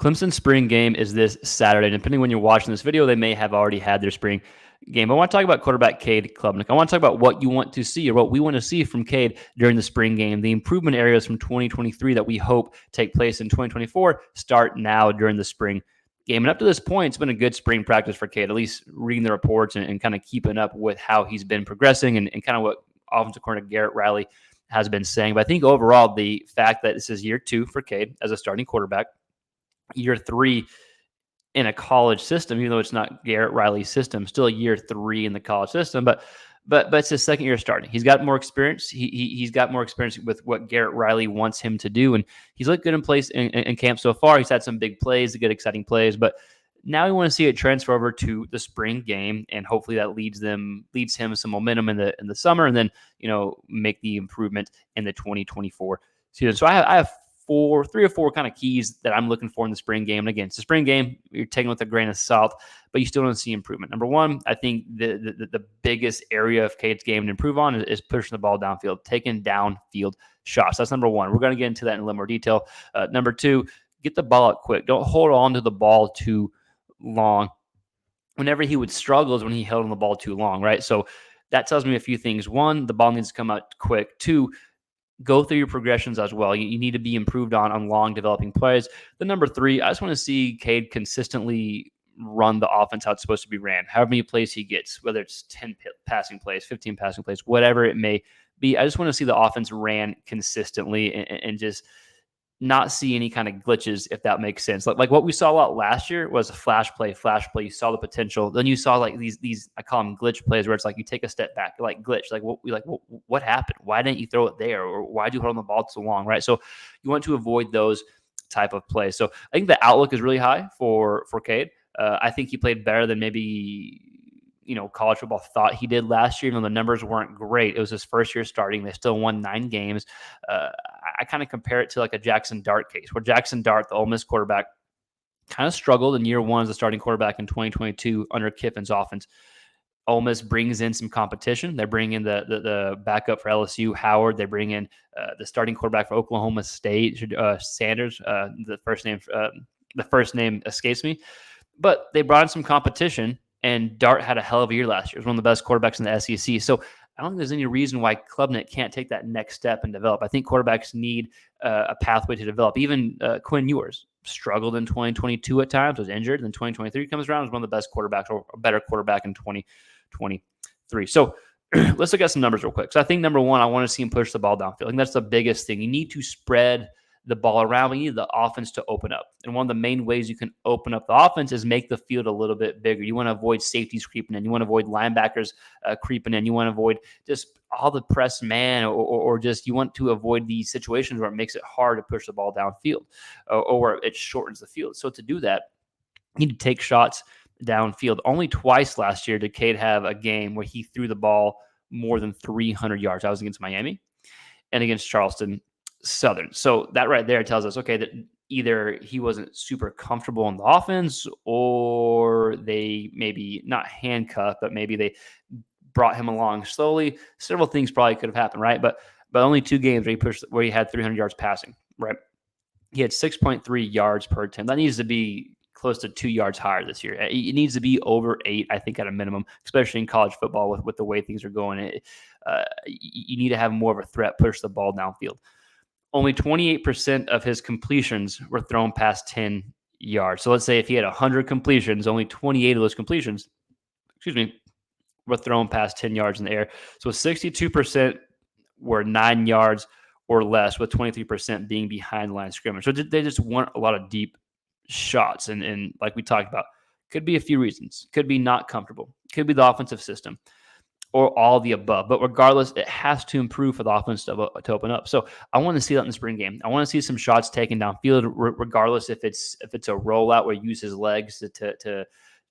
Clemson's spring game is this Saturday. Depending when you're watching this video, they may have already had their spring game. I want to talk about quarterback Cade Klubnik. I want to talk about what you want to see or what we want to see from Cade during the spring game. The improvement areas from 2023 that we hope take place in 2024 start now during the spring game. And up to this point, it's been a good spring practice for Cade, at least reading the reports and kind of keeping up with how he's been progressing and kind of what offensive coordinator Garrett Riley has been saying. But I think overall, the fact that this is year 2 for Cade as a starting quarterback, year 3 in a college system, even though it's not Garrett Riley's system, still year 3 in the college system. But it's his second year starting. He's got more experience. He's got more experience with what Garrett Riley wants him to do, and he's looked good in place in camp so far. He's had some big plays, good exciting plays, but now we want to see it transfer over to the spring game, and hopefully that leads him some momentum in the summer, and then make the improvement in the 2024 season. So I have 3 or 4 kind of keys that I'm looking for in the spring game. And again, it's a spring game. You're taking it with a grain of salt, but you still don't see improvement. Number one, I think the biggest area of Cade's game to improve on is pushing the ball downfield, taking downfield shots. That's number one. We're going to get into that in a little more detail. Number 2, get the ball out quick. Don't hold on to the ball too long. Whenever he would struggle is when he held on the ball too long, right? So that tells me a few things. 1, the ball needs to come out quick. 2, go through your progressions as well. You need to be improved on long developing plays. The number 3, I just want to see Cade consistently run the offense how it's supposed to be ran. However many plays he gets, whether it's 10 passing plays, 15 passing plays, whatever it may be. I just want to see the offense ran consistently and just not see any kind of glitches, if that makes sense. Like what we saw a lot last year was a flash play. You saw the potential. Then you saw like these I call them glitch plays, where it's like you take a step back, like glitch. What happened? Why didn't you throw it there? Or why did you hold on the ball so long? Right. So you want to avoid those type of plays. So I think the outlook is really high for Cade. I think he played better than maybe college football thought he did last year, even though the numbers weren't great. It was his first year starting. They still won 9 games. I kind of compare it to like a Jackson Dart case, where Jackson Dart, the Ole Miss quarterback, kind of struggled in year 1 as a starting quarterback in 2022 under Kiffin's offense. Ole Miss brings in some competition. They bring in the backup for LSU, Howard. They bring in the starting quarterback for Oklahoma State, Sanders. The first name escapes me. But they brought in some competition, and Dart had a hell of a year last year. He was one of the best quarterbacks in the SEC. So I don't think there's any reason why Klubnik can't take that next step and develop. I think quarterbacks need a pathway to develop. Even Quinn Ewers struggled in 2022 at times, was injured. Then 2023 comes around, was one of the best quarterbacks or a better quarterback in 2023. So let's look at some numbers real quick. So I think number 1, I want to see him push the ball downfield. I think that's the biggest thing. You need to spread the ball around. We need the offense to open up. And one of the main ways you can open up the offense is make the field a little bit bigger. You want to avoid safeties creeping in. You want to avoid linebackers creeping in. You want to avoid just all the press man or just you want to avoid these situations where it makes it hard to push the ball downfield or where it shortens the field. So to do that, you need to take shots downfield. Only twice last year did Cade have a game where he threw the ball more than 300 yards. That was against Miami and against Charleston Southern. So that right there tells us, okay, that either he wasn't super comfortable in the offense or they maybe not handcuffed, but maybe they brought him along slowly. Several things probably could have happened, right? But only 2 games where he had 300 yards passing, right? He had 6.3 yards per attempt. That needs to be close to 2 yards higher this year. It needs to be over 8, I think, at a minimum, especially in college football with the way things are going. You need to have more of a threat, push the ball downfield. Only 28% of his completions were thrown past 10 yards. So let's say if he had 100 completions, only 28 of those completions, were thrown past 10 yards in the air. So 62% were 9 yards or less, with 23% being behind the line of scrimmage. So they just want a lot of deep shots. And like we talked about, could be a few reasons. Could be not comfortable. Could be the offensive system, or all the above. But regardless, it has to improve for the offense to open up. So I want to see that in the spring game. I want to see some shots taken downfield, regardless if it's a rollout where he uses his legs to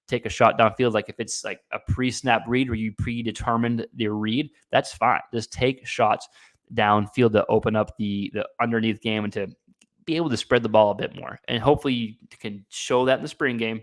take a shot downfield. Like if it's like a pre-snap read where you predetermined the read, that's fine. Just take shots downfield to open up the underneath game and to be able to spread the ball a bit more. And hopefully you can show that in the spring game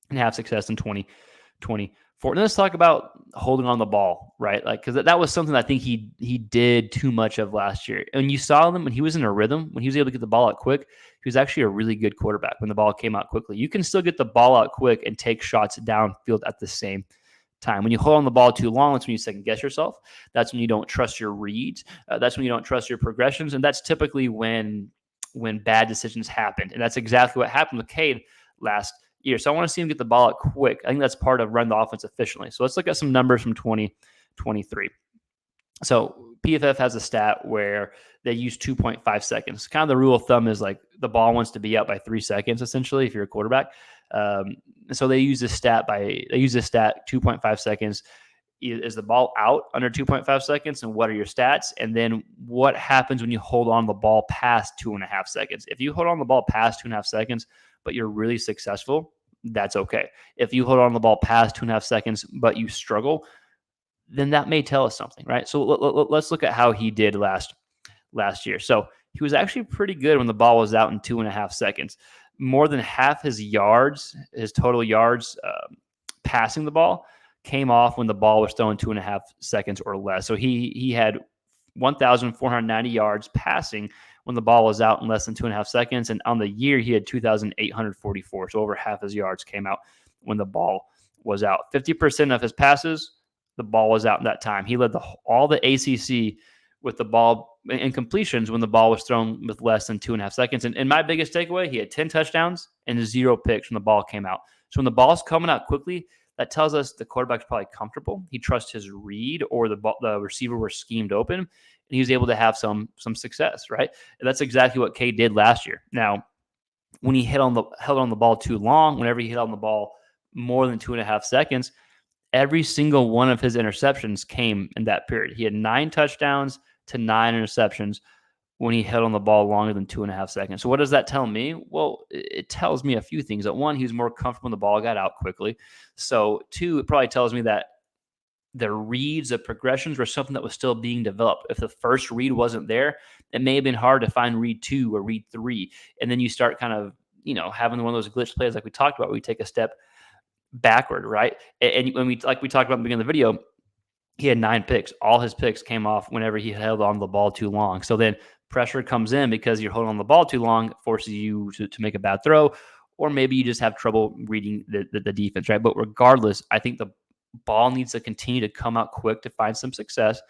and have success in 2024. Let's talk about holding on the ball, right? Like, because that was something I think he did too much of last year. And you saw him when he was in a rhythm, when he was able to get the ball out quick. He was actually a really good quarterback when the ball came out quickly. You can still get the ball out quick and take shots downfield at the same time. When you hold on the ball too long, that's when you second guess yourself. That's when you don't trust your reads. That's when you don't trust your progressions, and that's typically when bad decisions happen. And that's exactly what happened with Cade last year. So I want to see him get the ball out quick. I think that's part of run the offense efficiently. So let's look at some numbers from 2023. So PFF has a stat where they use 2.5 seconds. Kind of the rule of thumb is like the ball wants to be out by 3 seconds, essentially, if you're a quarterback. So they use this stat 2.5 seconds. Is the ball out under 2.5 seconds, and what are your stats? And then what happens when you hold on the ball past 2.5 seconds? If you hold on the ball past 2.5 seconds, but you're really successful, that's okay. If you hold on the ball past 2.5 seconds, but you struggle, then that may tell us something, right? So let's look at how he did last year. So he was actually pretty good when the ball was out in 2.5 seconds. More than half his total yards passing the ball, came off when the ball was thrown 2.5 seconds or less. So he had 1,490 yards passing when the ball was out in less than 2.5 seconds. And on the year, he had 2,844. So over half his yards came out when the ball was out. 50% of his passes, the ball was out in that time. He led all the ACC with the ball and completions when the ball was thrown with less than 2.5 seconds. And my biggest takeaway, he had 10 touchdowns and 0 picks when the ball came out. So when the ball's coming out quickly, that tells us the quarterback's probably comfortable. He trusts his read, or the receiver was schemed open, and he was able to have some success, right? And that's exactly what Cade did last year. Now, when he held on the ball too long, whenever he hit on the ball more than 2.5 seconds, every single one of his interceptions came in that period. He had 9 touchdowns to 9 interceptions when he held on the ball longer than 2.5 seconds. So what does that tell me? Well, it tells me a few things. That one, he was more comfortable when the ball got out quickly. So 2, it probably tells me that the reads, the progressions were something that was still being developed. If the first read wasn't there, it may have been hard to find read 2 or read 3. And then you start kind of, having one of those glitch plays like we talked about, where we take a step backward, right? And when we talked about in the beginning of the video, he had 9 picks. All his picks came off whenever he held on the ball too long. So then pressure comes in because you're holding on the ball too long, forces you to make a bad throw, or maybe you just have trouble reading the defense, right? But regardless, I think the ball needs to continue to come out quick to find some success.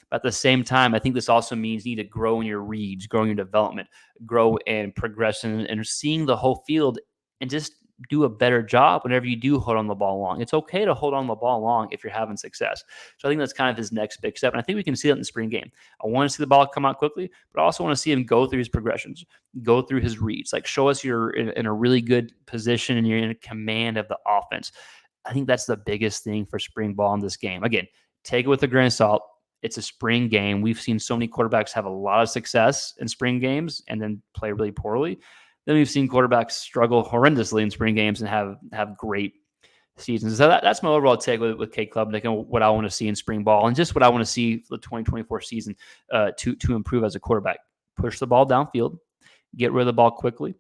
But at the same time, I think this also means you need to grow in your reads, grow in your development, grow in progression, and seeing the whole field, and just do a better job whenever you do hold on the ball long. It's okay to hold on the ball long if you're having success. So I think that's kind of his next big step. And I think we can see that in the spring game. I want to see the ball come out quickly, but I also want to see him go through his progressions, go through his reads. Like, show us you're in a really good position and you're in command of the offense. I think that's the biggest thing for spring ball in this game. Again, take it with a grain of salt. It's a spring game. We've seen so many quarterbacks have a lot of success in spring games and then play really poorly. Then we've seen quarterbacks struggle horrendously in spring games and have great seasons. So that's my overall take with Cade Klubnik and what I want to see in spring ball, and just what I want to see for the 2024 season to improve as a quarterback. Push the ball downfield, get rid of the ball quickly,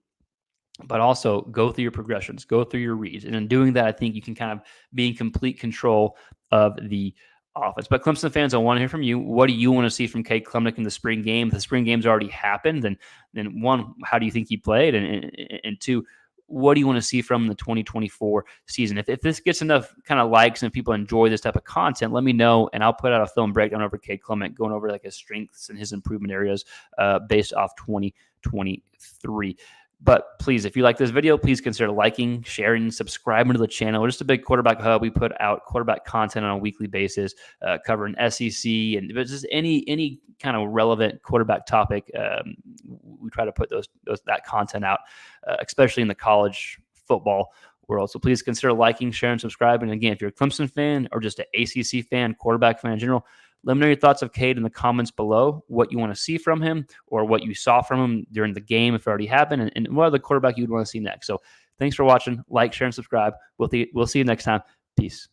but also go through your progressions, go through your reads. And in doing that, I think you can kind of be in complete control of the offense. But Clemson fans, I want to hear from you. What do you want to see from Cade Klubnik in the spring game? If the spring game's already happened, then 1, how do you think he played? And 2, what do you want to see from the 2024 season? If this gets enough kind of likes and people enjoy this type of content, let me know, and I'll put out a film breakdown over Cade Klubnik, going over like his strengths and his improvement areas based off 2023. But please, if you like this video, please consider liking, sharing, subscribing to the channel. We're just a big quarterback hub. We put out quarterback content on a weekly basis, covering SEC and just any kind of relevant quarterback topic. We try to put that content out, especially in the college football world. So please consider liking, sharing, subscribing. And again, if you're a Clemson fan or just an ACC fan, quarterback fan in general, let me know your thoughts of Cade in the comments below, what you want to see from him or what you saw from him during the game, if it already happened, and what other quarterback you'd want to see next. So thanks for watching. Like, share, and subscribe. We'll see you next time. Peace.